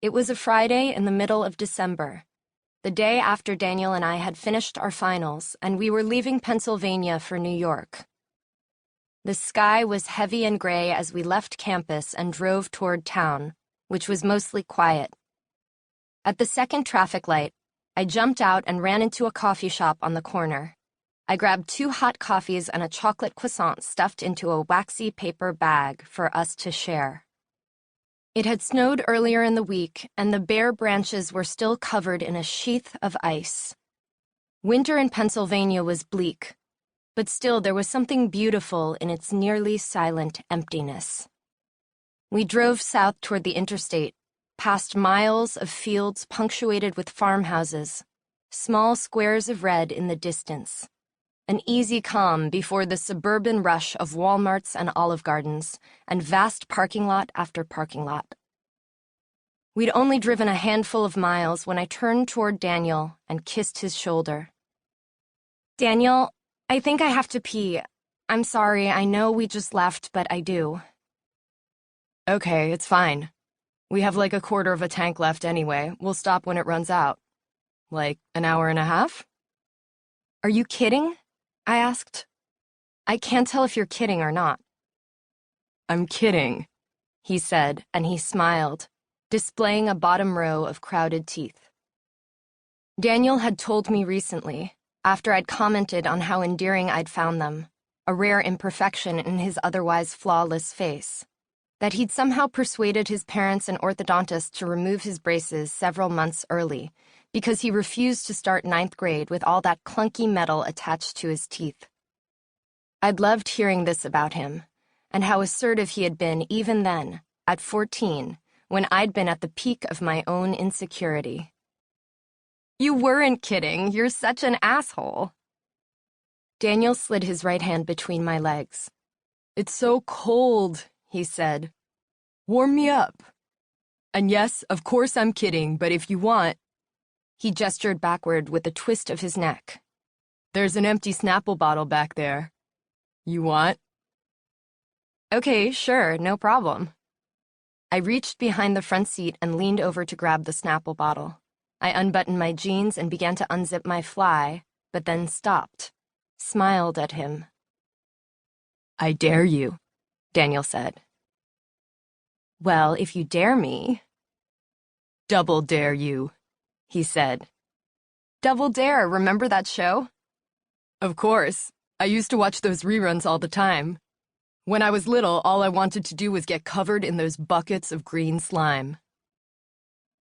It was a Friday in the middle of December, the day after Daniel and I had finished our finals, and we were leaving Pennsylvania for New York. The sky was heavy and gray as we left campus and drove toward town, which was mostly quiet. At the second traffic light, I jumped out and ran into a coffee shop on the corner. I grabbed 2 hot coffees and a chocolate croissant stuffed into a waxy paper bag for us to share. It had snowed earlier in the week, and the bare branches were still covered in a sheath of ice. Winter in Pennsylvania was bleak, but still there was something beautiful in its nearly silent emptiness. We drove south toward the interstate, past miles of fields punctuated with farmhouses, small squares of red in the distance. An easy calm before the suburban rush of Walmarts and Olive Gardens, and vast parking lot after parking lot. We'd only driven a handful of miles when I turned toward Daniel and kissed his shoulder. "Daniel, I think I have to pee. I'm sorry, I know we just left, but I do." "Okay, it's fine. We have like a quarter of a tank left anyway. We'll stop when it runs out." "Like an hour and a half?" "Are you kidding?" I asked. "I can't tell if you're kidding or not." "I'm kidding," he said, and he smiled, displaying a bottom row of crowded teeth. Daniel had told me recently, after I'd commented on how endearing I'd found them, a rare imperfection in his otherwise flawless face, that he'd somehow persuaded his parents and orthodontist to remove his braces several months early, because he refused to start 9th grade with all that clunky metal attached to his teeth. I'd loved hearing this about him, and how assertive he had been even then, at 14, when I'd been at the peak of my own insecurity. "You weren't kidding. You're such an asshole." Daniel slid his right hand between my legs. "It's so cold," he said. "Warm me up. And yes, of course I'm kidding, but if you want..." He gestured backward with a twist of his neck. "There's an empty Snapple bottle back there. You want?" "Okay, sure, no problem." I reached behind the front seat and leaned over to grab the Snapple bottle. I unbuttoned my jeans and began to unzip my fly, but then stopped, smiled at him. "I dare you," Daniel said. "Well, if you dare me..." "Double dare you," he said. "Double Dare, remember that show?" "Of course. I used to watch those reruns all the time. When I was little, all I wanted to do was get covered in those buckets of green slime."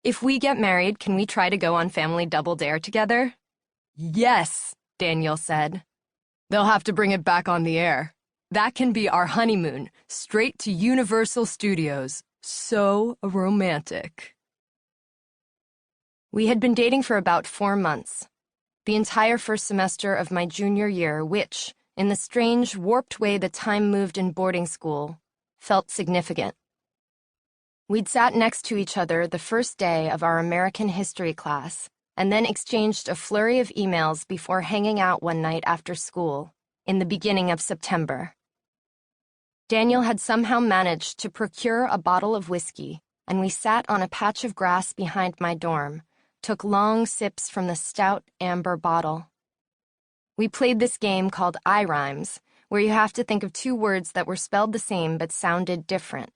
"If we get married, can we try to go on Family Double Dare together?" "Yes," Daniel said. "They'll have to bring it back on the air. That can be our honeymoon, straight to Universal Studios. So romantic." We had been dating for about 4 months, the entire first semester of my junior year, which, in the strange, warped way the time moved in boarding school, felt significant. We'd sat next to each other the first day of our American history class, and then exchanged a flurry of emails before hanging out one night after school, in the beginning of September. Daniel had somehow managed to procure a bottle of whiskey, and we sat on a patch of grass behind my dorm, took long sips from the stout amber bottle. We played this game called I-Rhymes, where you have to think of 2 words that were spelled the same but sounded different.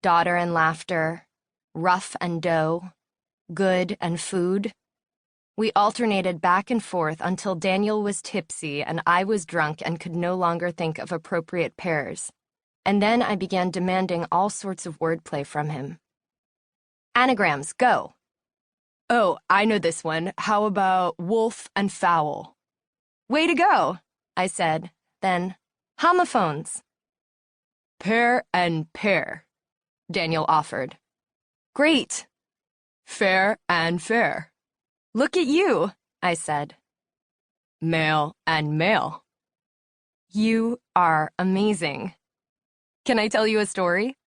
Daughter and laughter, rough and dough, good and food. We alternated back and forth until Daniel was tipsy and I was drunk and could no longer think of appropriate pairs. And then I began demanding all sorts of wordplay from him. "Anagrams, go." "Oh, I know this one. How about wolf and fowl?" "Way to go," I said. Then, "homophones." "Pear and pear," Daniel offered. "Great." "Fair and fair." "Look at you," I said. "Male and male." "You are amazing. Can I tell you a story?"